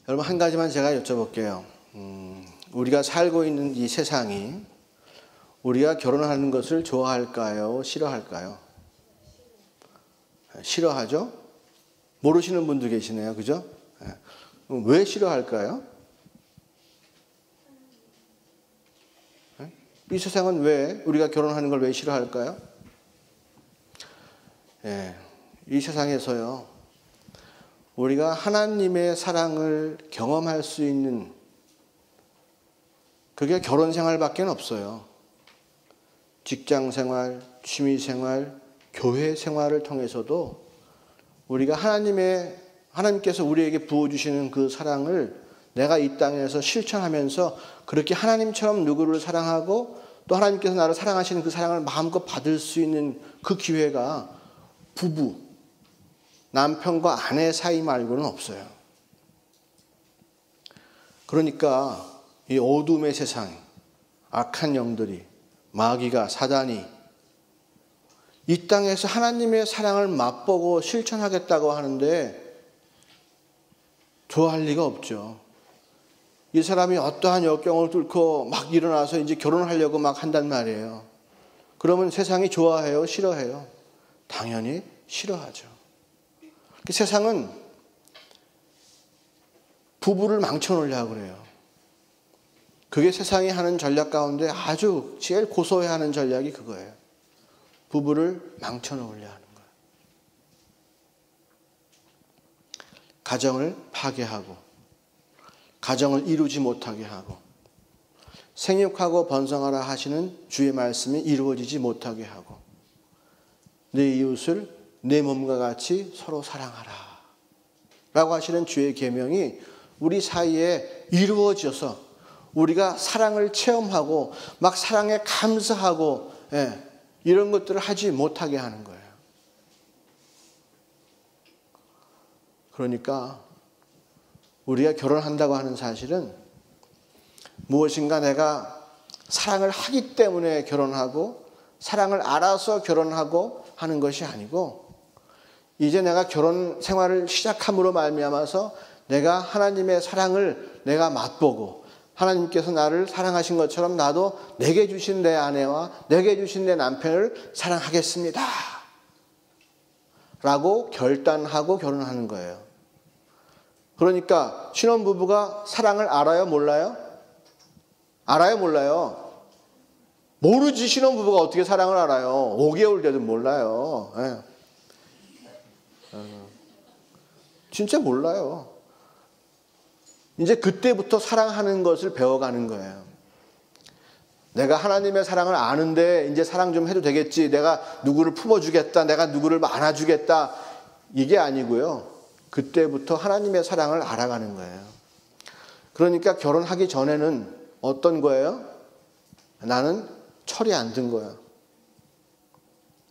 여러분, 한 가지만 제가 여쭤볼게요. 우리가 살고 있는 이 세상이 우리가 결혼하는 것을 좋아할까요? 싫어할까요? 싫어하죠? 모르시는 분도 계시네요. 그죠? 왜 싫어할까요? 이 세상은 왜 우리가 결혼하는 걸 왜 싫어할까요? 이 세상에서요, 우리가 하나님의 사랑을 경험할 수 있는 그게 결혼 생활밖에 없어요. 직장 생활, 취미 생활, 교회 생활을 통해서도 우리가 하나님께서 우리에게 부어주시는 그 사랑을 내가 이 땅에서 실천하면서 그렇게 하나님처럼 누구를 사랑하고 또 하나님께서 나를 사랑하시는 그 사랑을 마음껏 받을 수 있는 그 기회가 부부, 남편과 아내 사이 말고는 없어요. 그러니까 이 어둠의 세상, 악한 영들이, 마귀가, 사단이 이 땅에서 하나님의 사랑을 맛보고 실천하겠다고 하는데 좋아할 리가 없죠. 이 사람이 어떠한 역경을 뚫고 막 일어나서 이제 결혼하려고 막 한단 말이에요. 그러면 세상이 좋아해요? 싫어해요? 당연히 싫어하죠. 세상은 부부를 망쳐놓으려고 그래요. 그게 세상이 하는 전략 가운데 아주 제일 고소해 하는 전략이 그거예요. 부부를 망쳐놓으려 하는 거예요. 가정을 파괴하고 가정을 이루지 못하게 하고 생육하고 번성하라 하시는 주의 말씀이 이루어지지 못하게 하고 내 이웃을 내 몸과 같이 서로 사랑하라 라고 하시는 주의 계명이 우리 사이에 이루어져서 우리가 사랑을 체험하고 막 사랑에 감사하고 이런 것들을 하지 못하게 하는 거예요. 그러니까 우리가 결혼한다고 하는 사실은 무엇인가 내가 사랑을 하기 때문에 결혼하고 사랑을 알아서 결혼하고 하는 것이 아니고 이제 내가 결혼 생활을 시작함으로 말미암아서 내가 하나님의 사랑을 내가 맛보고 하나님께서 나를 사랑하신 것처럼 나도 내게 주신 내 아내와 내게 주신 내 남편을 사랑하겠습니다 라고 결단하고 결혼하는 거예요. 그러니까 신혼부부가 사랑을 알아요? 몰라요? 알아요? 몰라요? 모르지. 신혼부부가 어떻게 사랑을 알아요? 5개월 돼도 몰라요. 진짜 몰라요. 이제 그때부터 사랑하는 것을 배워가는 거예요. 내가 하나님의 사랑을 아는데 이제 사랑 좀 해도 되겠지. 내가 누구를 품어주겠다. 내가 누구를 안아주겠다. 이게 아니고요. 그때부터 하나님의 사랑을 알아가는 거예요. 그러니까 결혼하기 전에는 어떤 거예요? 나는 철이 안 든 거예요.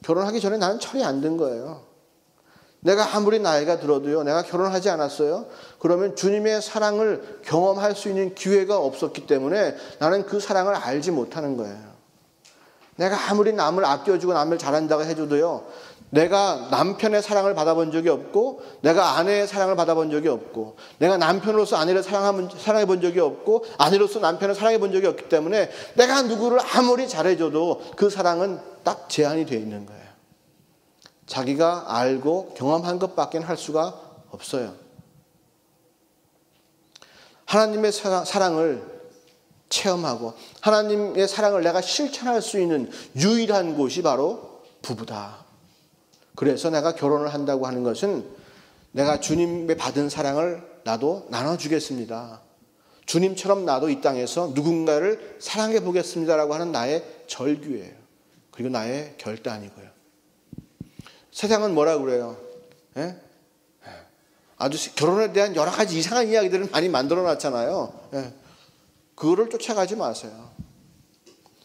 결혼하기 전에 나는 철이 안 든 거예요. 내가 아무리 나이가 들어도요. 내가 결혼하지 않았어요. 그러면 주님의 사랑을 경험할 수 있는 기회가 없었기 때문에 나는 그 사랑을 알지 못하는 거예요. 내가 아무리 남을 아껴주고 남을 잘한다고 해줘도요. 내가 남편의 사랑을 받아본 적이 없고 내가 아내의 사랑을 받아본 적이 없고 내가 남편으로서 아내를 사랑해 본 적이 없고 아내로서 남편을 사랑해 본 적이 없기 때문에 내가 누구를 아무리 잘해줘도 그 사랑은 딱 제한이 되어 있는 거예요. 자기가 알고 경험한 것밖에 할 수가 없어요. 하나님의 사랑을 체험하고 하나님의 사랑을 내가 실천할 수 있는 유일한 곳이 바로 부부다. 그래서 내가 결혼을 한다고 하는 것은 내가 주님의 받은 사랑을 나도 나눠주겠습니다. 주님처럼 나도 이 땅에서 누군가를 사랑해 보겠습니다라고 하는 나의 절규예요. 그리고 나의 결단이고요. 세상은 뭐라고 그래요? 아주 결혼에 대한 여러 가지 이상한 이야기들을 많이 만들어 놨잖아요. 그거를 쫓아가지 마세요.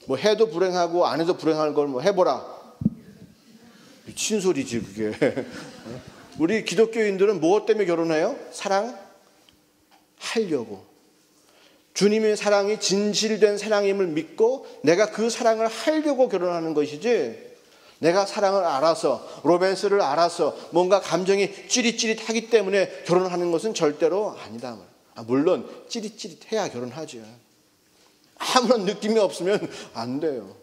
뭐 해도 불행하고 안 해도 불행할 걸 뭐 해보라. 미친 소리지 그게. 우리 기독교인들은 무엇 때문에 결혼해요? 사랑하려고. 주님의 사랑이 진실된 사랑임을 믿고 내가 그 사랑을 하려고 결혼하는 것이지 내가 사랑을 알아서 로맨스를 알아서 뭔가 감정이 찌릿찌릿하기 때문에 결혼하는 것은 절대로 아니다. 물론 찌릿찌릿해야 결혼하죠. 아무런 느낌이 없으면 안 돼요.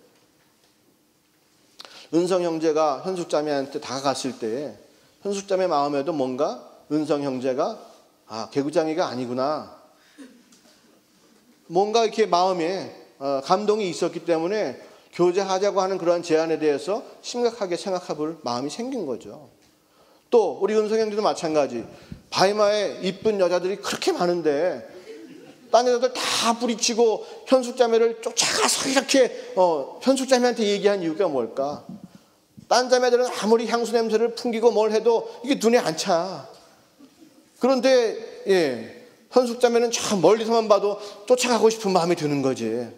은성 형제가 현숙자매한테 다가갔을 때에 현숙자매 마음에도 뭔가 은성 형제가 개구장이가 아니구나, 뭔가 이렇게 마음에 감동이 있었기 때문에 교제하자고 하는 그러한 제안에 대해서 심각하게 생각해볼 마음이 생긴 거죠. 또 우리 은성 형제도 마찬가지. 바이마에 이쁜 여자들이 그렇게 많은데 딴 여자들 다 뿌리치고 현숙자매를 쫓아가서 이렇게 현숙자매한테 얘기한 이유가 뭘까? 딴 자매들은 아무리 향수 냄새를 풍기고 뭘 해도 이게 눈에 안 차. 그런데 현숙자매는 참 멀리서만 봐도 쫓아가고 싶은 마음이 드는 거지.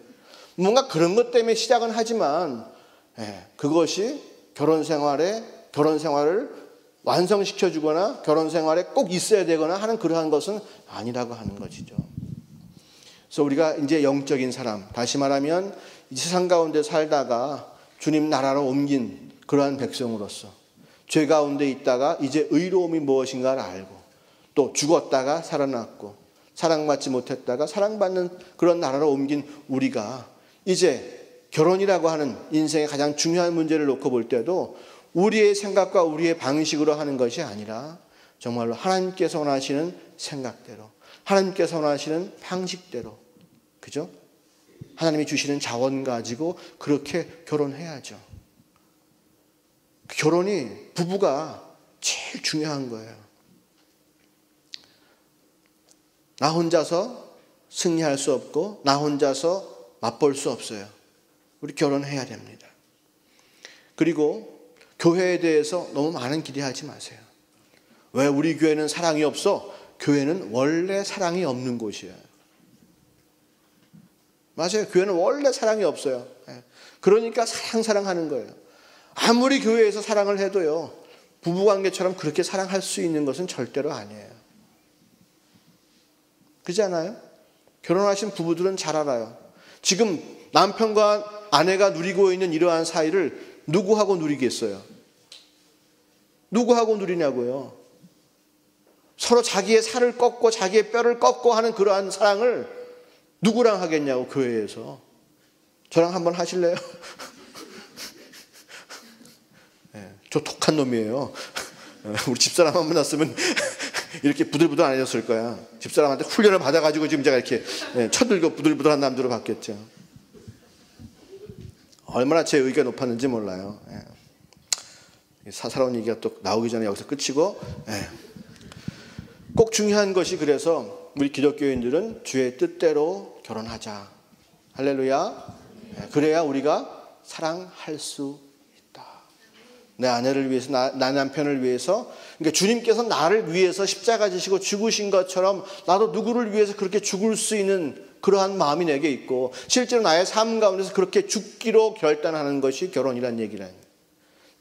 뭔가 그런 것 때문에 시작은 하지만 그것이 결혼 생활을 완성시켜주거나 결혼 생활에 꼭 있어야 되거나 하는 그러한 것은 아니라고 하는 것이죠. 그래서 우리가 이제 영적인 사람, 다시 말하면 이 세상 가운데 살다가 주님 나라로 옮긴 그러한 백성으로서 죄 가운데 있다가 이제 의로움이 무엇인가를 알고 또 죽었다가 살아났고 사랑받지 못했다가 사랑받는 그런 나라로 옮긴 우리가 이제 결혼이라고 하는 인생의 가장 중요한 문제를 놓고 볼 때도 우리의 생각과 우리의 방식으로 하는 것이 아니라 정말로 하나님께서 원하시는 생각대로, 하나님께서 원하시는 방식대로, 그죠? 하나님이 주시는 자원 가지고 그렇게 결혼해야죠. 결혼이 부부가 제일 중요한 거예요. 나 혼자서 승리할 수 없고 나 혼자서 맛볼 수 없어요. 우리 결혼해야 됩니다. 그리고 교회에 대해서 너무 많은 기대하지 마세요. 왜 우리 교회는 사랑이 없어? 교회는 원래 사랑이 없는 곳이에요. 맞아요. 교회는 원래 사랑이 없어요. 그러니까 사랑하는 거예요. 아무리 교회에서 사랑을 해도요, 부부관계처럼 그렇게 사랑할 수 있는 것은 절대로 아니에요. 그렇지 않아요? 결혼하신 부부들은 잘 알아요. 지금 남편과 아내가 누리고 있는 이러한 사이를 누구하고 누리겠어요? 누구하고 누리냐고요? 서로 자기의 살을 꺾고 자기의 뼈를 꺾고 하는 그러한 사랑을 누구랑 하겠냐고, 교회에서. 저랑 한번 하실래요? 저 독한 놈이에요. 우리 집사람 한 번 났으면 이렇게 부들부들 안 해줬을 거야. 집사람한테 훈련을 받아가지고 지금 제가 이렇게 쳐들고 부들부들한 남자로 바뀌었죠. 얼마나 제 의의가 높았는지 몰라요. 사사로운 얘기가 또 나오기 전에 여기서 끝이고, 꼭 중요한 것이, 그래서 우리 기독교인들은 주의 뜻대로 결혼하자. 할렐루야. 그래야 우리가 사랑할 수 있다. 내 아내를 위해서, 나 남편을 위해서, 그러니까 주님께서 나를 위해서 십자가 지시고 죽으신 것처럼 나도 누구를 위해서 그렇게 죽을 수 있는 그러한 마음이 내게 있고, 실제로 나의 삶 가운데서 그렇게 죽기로 결단하는 것이 결혼이란 얘기라는.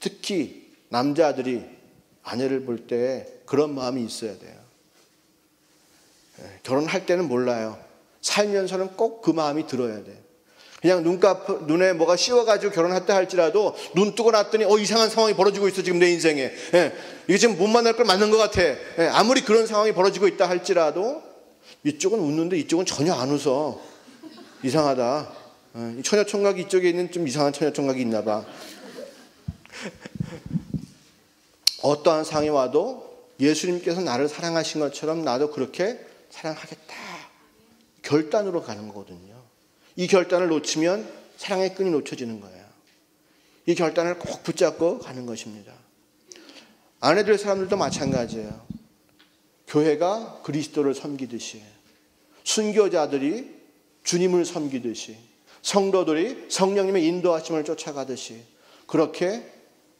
특히 남자들이 아내를 볼 때 그런 마음이 있어야 돼요. 결혼할 때는 몰라요. 살면서는 꼭 그 마음이 들어야 돼요. 그냥 눈에 뭐가 씌워가지고 결혼했다 할지라도 눈 뜨고 났더니 이상한 상황이 벌어지고 있어 지금 내 인생에. 이게 지금 못 만날 걸 맞는 것 같아. 아무리 그런 상황이 벌어지고 있다 할지라도 이쪽은 웃는데 이쪽은 전혀 안 웃어. 이상하다. 처녀총각이 이쪽에 있는 좀 이상한 처녀총각이 있나 봐. 어떠한 상황이 와도 예수님께서 나를 사랑하신 것처럼 나도 그렇게 사랑하겠다. 결단으로 가는 거거든요. 이 결단을 놓치면 사랑의 끈이 놓쳐지는 거예요. 이 결단을 꼭 붙잡고 가는 것입니다. 아내들 사람들도 마찬가지예요. 교회가 그리스도를 섬기듯이, 순교자들이 주님을 섬기듯이, 성도들이 성령님의 인도하심을 쫓아가듯이 그렇게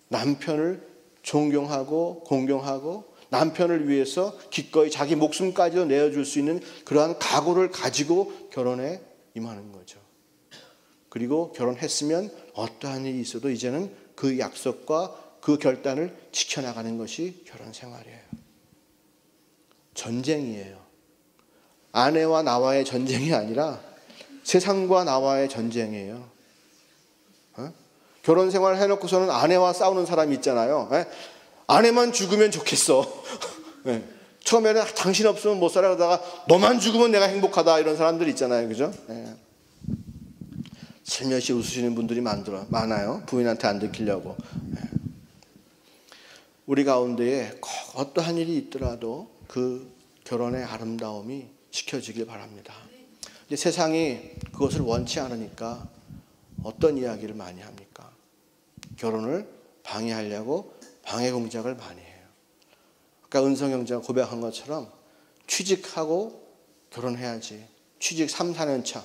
남편을 존경하고 공경하고 남편을 위해서 기꺼이 자기 목숨까지도 내어줄 수 있는 그러한 각오를 가지고 결혼에 임하는 거죠. 그리고 결혼했으면 어떠한 일이 있어도 이제는 그 약속과 그 결단을 지켜나가는 것이 결혼 생활이에요. 전쟁이에요. 아내와 나와의 전쟁이 아니라 세상과 나와의 전쟁이에요. 결혼 생활 해놓고서는 아내와 싸우는 사람이 있잖아요. 아내만 죽으면 좋겠어. 처음에는 당신 없으면 못 살아 그러다가 너만 죽으면 내가 행복하다 이런 사람들 있잖아요. 그죠? 예. 슬며시 웃으시는 분들이 많아요. 부인한테 안 들키려고. 예. 우리 가운데에 꼭 어떠한 일이 있더라도 그 결혼의 아름다움이 지켜지길 바랍니다. 이제 세상이 그것을 원치 않으니까 어떤 이야기를 많이 합니까? 결혼을 방해하려고 방해 공작을 많이 해요. 아까 은성 형제가 고백한 것처럼 취직하고 결혼해야지. 취직 3, 4년 차.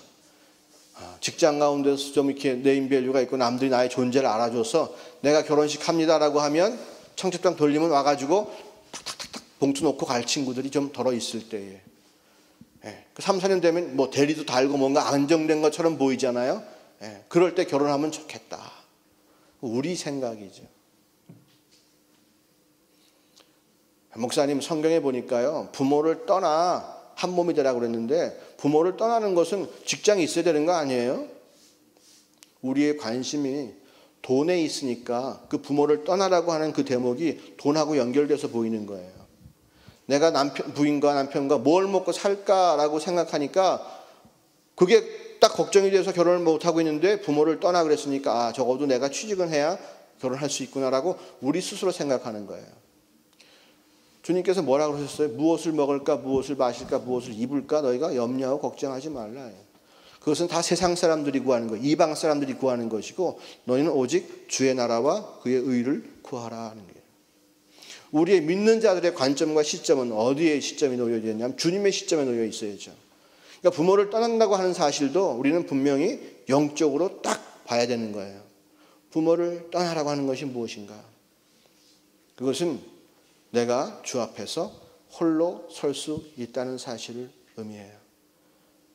직장 가운데서 좀 이렇게 네임밸류가 있고 남들이 나의 존재를 알아줘서 내가 결혼식 합니다라고 하면 청첩장 돌리면 와가지고 탁탁탁탁 봉투 놓고 갈 친구들이 좀 덜어 있을 때에. 예. 3, 4년 되면 뭐 대리도 달고 뭔가 안정된 것처럼 보이잖아요. 예. 그럴 때 결혼하면 좋겠다. 우리 생각이죠. 목사님 성경에 보니까요. 부모를 떠나 한 몸이 되라고 그랬는데 부모를 떠나는 것은 직장이 있어야 되는 거 아니에요? 우리의 관심이 돈에 있으니까 그 부모를 떠나라고 하는 그 대목이 돈하고 연결돼서 보이는 거예요. 내가 부인과 남편과 뭘 먹고 살까라고 생각하니까 그게 딱 걱정이 돼서 결혼을 못하고 있는데 부모를 떠나 그랬으니까 적어도 내가 취직은 해야 결혼할 수 있구나라고 우리 스스로 생각하는 거예요. 주님께서 뭐라고 그러셨어요? 무엇을 먹을까, 무엇을 마실까, 무엇을 입을까 너희가 염려하고 걱정하지 말라. 그것은 다 세상 사람들이 구하는 거예요. 이방 사람들이 구하는 것이고 너희는 오직 주의 나라와 그의 의를 구하라 하는 거예요. 우리의 믿는 자들의 관점과 시점은 어디에 시점이 놓여 있냐면 주님의 시점에 놓여 있어야죠. 그러니까 부모를 떠난다고 하는 사실도 우리는 분명히 영적으로 딱 봐야 되는 거예요. 부모를 떠나라고 하는 것이 무엇인가? 그것은 내가 주 앞에서 홀로 설 수 있다는 사실을 의미해요.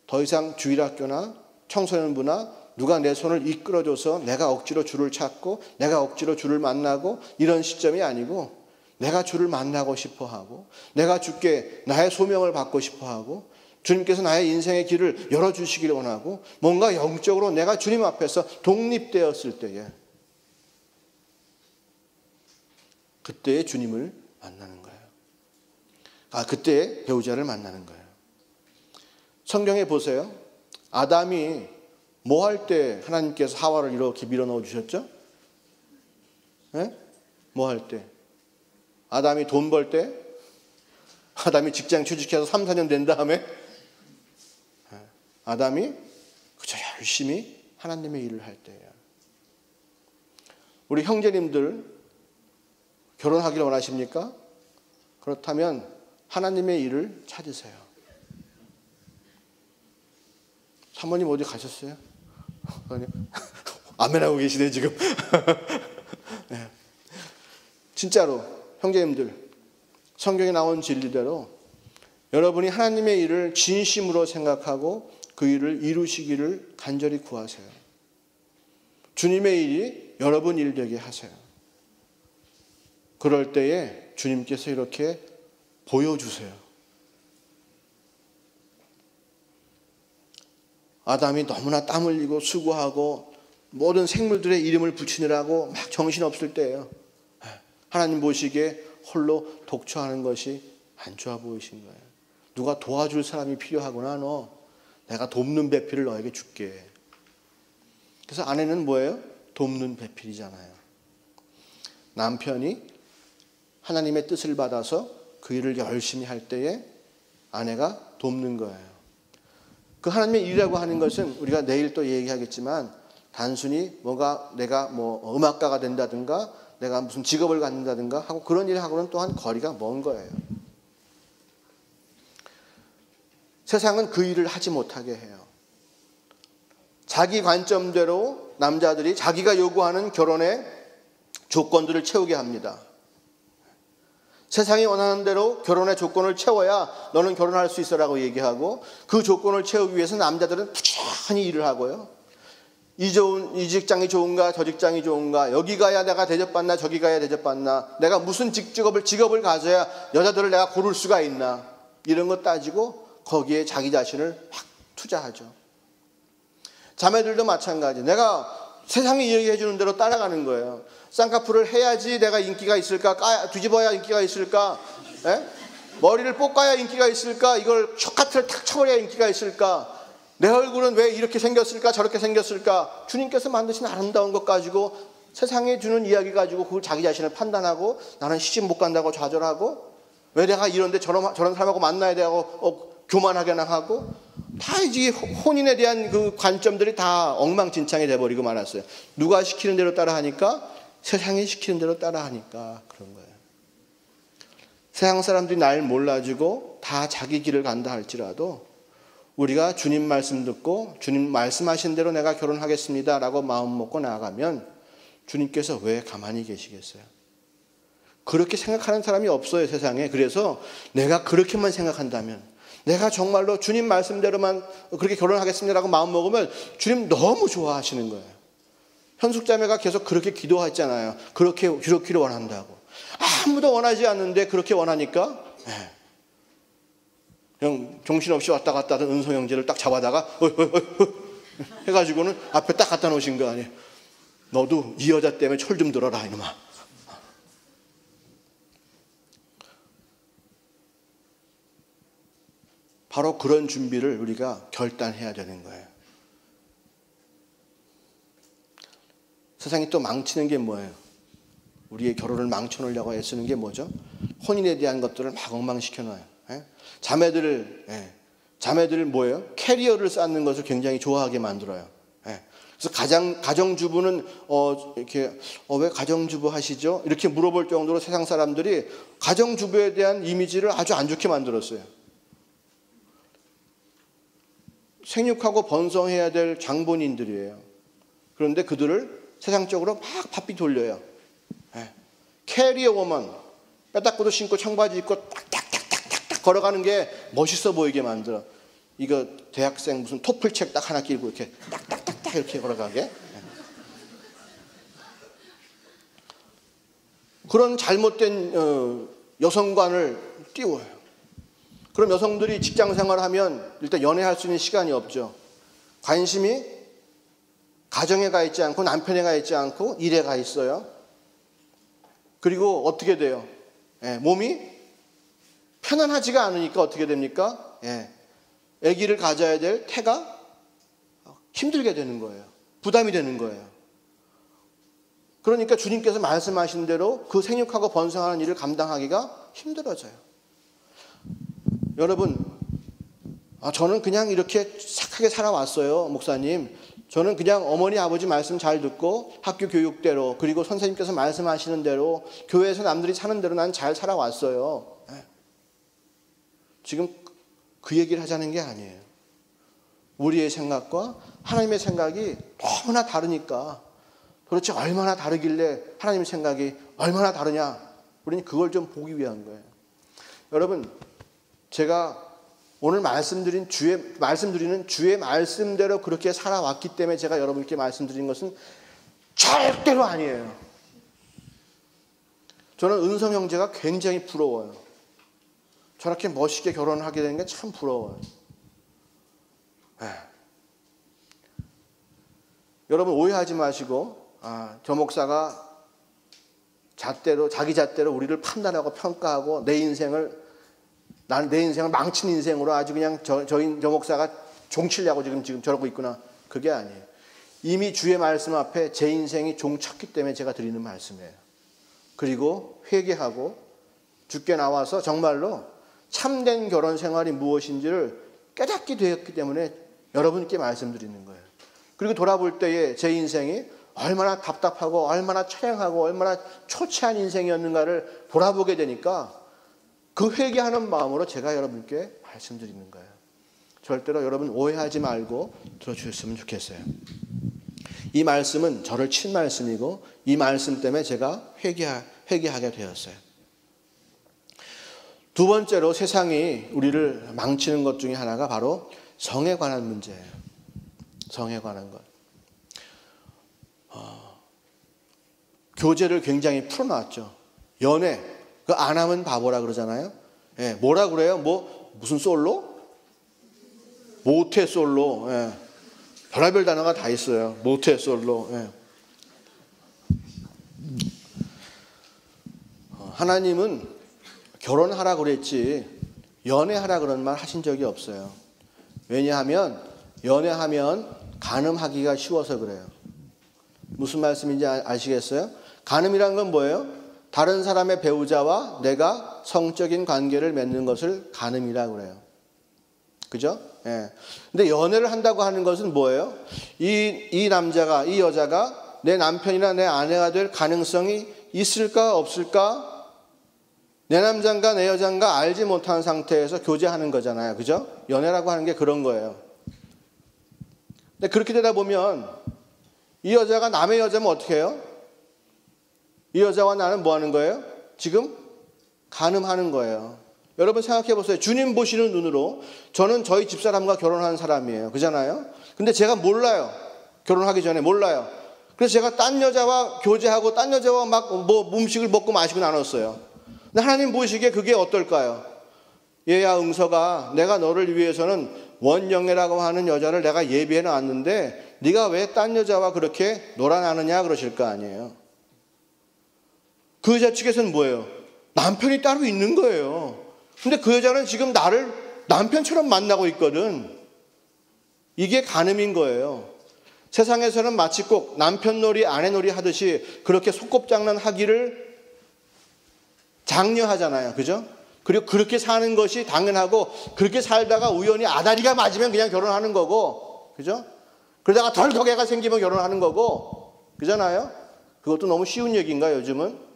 더 이상 주일학교나 청소년부나 누가 내 손을 이끌어줘서 내가 억지로 주를 찾고 내가 억지로 주를 만나고 이런 시점이 아니고 내가 주를 만나고 싶어하고 내가 주께 나의 소명을 받고 싶어하고 주님께서 나의 인생의 길을 열어주시기를 원하고 뭔가 영적으로 내가 주님 앞에서 독립되었을 때에 그때의 주님을 만나는 거예요. 그때 배우자를 만나는 거예요. 성경에 보세요. 아담이 뭐 할 때 하나님께서 하와를 이렇게 밀어넣어 주셨죠? 네? 뭐 할 때? 아담이 돈 벌 때? 아담이 직장 취직해서 3, 4년 된 다음에? 아담이 그저 열심히 하나님의 일을 할 때예요. 우리 형제님들 결혼하기를 원하십니까? 그렇다면 하나님의 일을 찾으세요. 사모님 어디 가셨어요? 아멘하고 계시네 지금. 네. 진짜로 형제님들 성경에 나온 진리대로 여러분이 하나님의 일을 진심으로 생각하고 그 일을 이루시기를 간절히 구하세요. 주님의 일이 여러분 일 되게 하세요. 그럴 때에 주님께서 이렇게 보여주세요. 아담이 너무나 땀 흘리고 수고하고 모든 생물들의 이름을 붙이느라고 막 정신없을 때예요. 하나님 보시기에 홀로 독초하는 것이 안 좋아 보이신 거예요. 누가 도와줄 사람이 필요하구나. 너 내가 돕는 배필을 너에게 줄게. 그래서 아내는 뭐예요? 돕는 배필이잖아요. 남편이 하나님의 뜻을 받아서 그 일을 열심히 할 때에 아내가 돕는 거예요. 그 하나님의 일이라고 하는 것은 우리가 내일 또 얘기하겠지만 단순히 내가 음악가가 된다든가 내가 무슨 직업을 갖는다든가 하고 그런 일을 하고는 또한 거리가 먼 거예요. 세상은 그 일을 하지 못하게 해요. 자기 관점대로 남자들이 자기가 요구하는 결혼의 조건들을 채우게 합니다. 세상이 원하는 대로 결혼의 조건을 채워야 너는 결혼할 수 있어라고 얘기하고 그 조건을 채우기 위해서 남자들은 부지런히 일을 하고요. 이 직장이 좋은가 저 직장이 좋은가 여기 가야 내가 대접받나 저기 가야 대접받나 내가 무슨 직업을 가져야 여자들을 내가 고를 수가 있나 이런 거 따지고 거기에 자기 자신을 확 투자하죠. 자매들도 마찬가지. 내가 세상이 얘기해 주는 대로 따라가는 거예요. 쌍꺼풀을 해야지 내가 인기가 있을까? 뒤집어야 인기가 있을까? 에? 머리를 볶아야 인기가 있을까? 이걸 쇼카트를 탁 쳐버려야 인기가 있을까? 내 얼굴은 왜 이렇게 생겼을까? 저렇게 생겼을까? 주님께서 만드신 아름다운 것 가지고 세상에 주는 이야기 가지고 그걸 자기 자신을 판단하고 나는 시집 못 간다고 좌절하고 왜 내가 이런데 저런 사람하고 만나야 되고 교만하게나 하고 다 이제 혼인에 대한 그 관점들이 다 엉망진창이 돼버리고 말았어요. 누가 시키는 대로 따라하니까 세상이 시키는 대로 따라하니까 그런 거예요. 세상 사람들이 날 몰라주고 다 자기 길을 간다 할지라도 우리가 주님 말씀 듣고 주님 말씀하신 대로 내가 결혼하겠습니다 라고 마음 먹고 나아가면 주님께서 왜 가만히 계시겠어요? 그렇게 생각하는 사람이 없어요, 세상에. 그래서 내가 그렇게만 생각한다면, 내가 정말로 주님 말씀대로만 그렇게 결혼하겠습니다라고 마음 먹으면 주님 너무 좋아하시는 거예요. 현숙자매가 계속 그렇게 기도했잖아요. 그렇게 기도를 원한다고. 아무도 원하지 않는데 그렇게 원하니까 그냥 정신없이 왔다 갔다 하던 은성 형제를 딱 잡아다가 해가지고는 앞에 딱 갖다 놓으신 거 아니에요. 너도 이 여자 때문에 철 좀 들어라 이놈아. 바로 그런 준비를 우리가 결단해야 되는 거예요. 세상이 또 망치는 게 뭐예요? 우리의 결혼을 망쳐놓으려고 애쓰는 게 뭐죠? 혼인에 대한 것들을 막 엉망시켜놔요. 자매들을 뭐예요? 캐리어를 쌓는 것을 굉장히 좋아하게 만들어요. 그래서 가정주부는 왜 가정주부 하시죠? 이렇게 물어볼 정도로 세상 사람들이 가정주부에 대한 이미지를 아주 안 좋게 만들었어요. 생육하고 번성해야 될 장본인들이에요. 그런데 그들을 세상적으로 막 바삐 돌려요. 캐리어 워먼, 빼딱구도 신고 청바지 입고 딱딱딱딱딱 걸어가는 게 멋있어 보이게 만들어. 이거 대학생 무슨 토플책 딱 하나 끼고 이렇게 딱딱딱딱 이렇게 걸어가게. 그런 잘못된 여성관을 띄워요. 그럼 여성들이 직장 생활하면 일단 연애할 수 있는 시간이 없죠. 관심이 가정에 가 있지 않고 남편에 가 있지 않고 일에 가 있어요. 그리고 어떻게 돼요? 몸이 편안하지가 않으니까 어떻게 됩니까? 아기를 가져야 될 태가 힘들게 되는 거예요. 부담이 되는 거예요. 그러니까 주님께서 말씀하신 대로 그 생육하고 번성하는 일을 감당하기가 힘들어져요. 여러분, 저는 그냥 이렇게 착하게 살아왔어요, 목사님. 저는 그냥 어머니 아버지 말씀 잘 듣고 학교 교육대로 그리고 선생님께서 말씀하시는 대로 교회에서 남들이 사는 대로 난 잘 살아왔어요. 지금 그 얘기를 하자는 게 아니에요. 우리의 생각과 하나님의 생각이 너무나 다르니까 도대체 얼마나 다르길래 하나님의 생각이 얼마나 다르냐, 우리는 그걸 좀 보기 위한 거예요. 여러분, 제가 오늘 말씀드리는 주의 말씀대로 그렇게 살아왔기 때문에 제가 여러분께 말씀드린 것은 절대로 아니에요. 저는 은성 형제가 굉장히 부러워요. 저렇게 멋있게 결혼을 하게 되는 게 참 부러워요. 여러분 오해하지 마시고 저 목사가 자기 잣대로 우리를 판단하고 평가하고 내 인생을 망친 인생으로 아주 그냥 저 목사가 종치려고 지금 저러고 있구나. 그게 아니에요. 이미 주의 말씀 앞에 제 인생이 종쳤기 때문에 제가 드리는 말씀이에요. 그리고 회개하고 주께 나와서 정말로 참된 결혼 생활이 무엇인지를 깨닫게 되었기 때문에 여러분께 말씀드리는 거예요. 그리고 돌아볼 때에 제 인생이 얼마나 답답하고 얼마나 처량하고 얼마나 초췌한 인생이었는가를 돌아보게 되니까 그 회개하는 마음으로 제가 여러분께 말씀드리는 거예요. 절대로 여러분 오해하지 말고 들어주셨으면 좋겠어요. 이 말씀은 저를 친 말씀이고 이 말씀 때문에 제가 회개하게 되었어요. 두 번째로 세상이 우리를 망치는 것 중에 하나가 바로 성에 관한 문제예요. 성에 관한 것. 교제를 굉장히 풀어놨죠. 연애. 그 안 하면 바보라 그러잖아요. 뭐라 그래요? 무슨 솔로? 모태 솔로. 별의별 단어가 다 있어요. 모태 솔로. 하나님은 결혼하라 그랬지 연애하라 그런 말 하신 적이 없어요. 왜냐하면 연애하면 간음하기가 쉬워서 그래요. 무슨 말씀인지 아시겠어요? 간음이란 건 뭐예요? 다른 사람의 배우자와 내가 성적인 관계를 맺는 것을 간음이라고 그래요. 그죠? 예. 근데 연애를 한다고 하는 것은 뭐예요? 이 남자가, 이 여자가 내 남편이나 내 아내가 될 가능성이 있을까 없을까? 내 남자인가 내 여자인가 알지 못한 상태에서 교제하는 거잖아요. 그죠? 연애라고 하는 게 그런 거예요. 근데 그렇게 되다 보면 이 여자가 남의 여자면 어떻게 해요? 이 여자와 나는 뭐 하는 거예요? 지금 간음하는 거예요. 여러분 생각해 보세요. 주님 보시는 눈으로 저는 저희 집사람과 결혼한 사람이에요. 그잖아요? 근데 제가 몰라요. 결혼하기 전에 몰라요. 그래서 제가 딴 여자와 교제하고 딴 여자와 막 뭐 음식을 먹고 마시고 나눴어요. 근데 하나님 보시기에 그게 어떨까요? 얘야 응서가 내가 너를 위해서는 원영애라고 하는 여자를 내가 예비해 놨는데 네가 왜 딴 여자와 그렇게 놀아나느냐 그러실 거 아니에요. 그 여자 측에서는 뭐예요? 남편이 따로 있는 거예요. 근데 그 여자는 지금 나를 남편처럼 만나고 있거든. 이게 간음인 거예요. 세상에서는 마치 꼭 남편놀이 아내놀이 하듯이 그렇게 속곱장난 하기를 장려하잖아요. 그죠? 그리고 그렇게 사는 것이 당연하고 그렇게 살다가 우연히 아다리가 맞으면 그냥 결혼하는 거고 그죠? 그러다가 덜컥 애가 생기면 결혼하는 거고 그잖아요? 그것도 너무 쉬운 얘기인가 요즘은?